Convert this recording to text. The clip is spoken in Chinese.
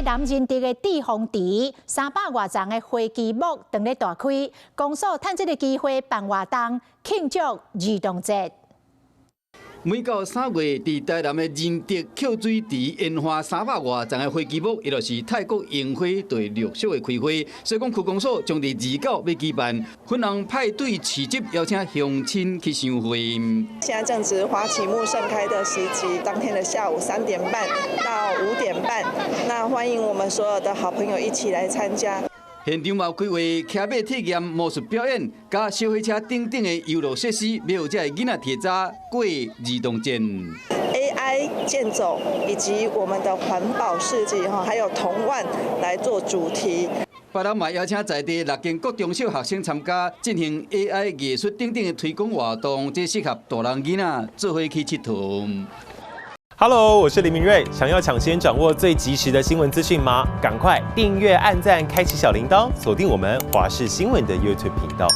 台南仁德的地方池300多丛的花旗木正咧大开，公所趁这个机会办活动庆祝儿童节。 每到3月，伫台南的仁德抾水池烟花300多丛的花旗木，也就是泰国樱花，对陆续的开花。所以讲，区公所将伫29要举办粉红派对市集，邀请乡亲去相会。现在正值花旗木盛开的时机，当天的下午3点半到5点半，那欢迎我们所有的好朋友一起来参加。 现场嘛有规划骑马体验、魔术表演，加消费车等等的游乐设施，要有这囡仔提早过儿童节。AI 健走以及我们的环保市集还有童玩来做主题。别人嘛邀请在地6间国中小学生参加，进行 AI 艺术等等的推广活动，这适合大人囡仔做伙去佚佗。 Hello， 我是林明瑞。想要抢先掌握最及时的新闻资讯吗？赶快订阅、按赞、开启小铃铛，锁定我们华视新闻的 YouTube 频道。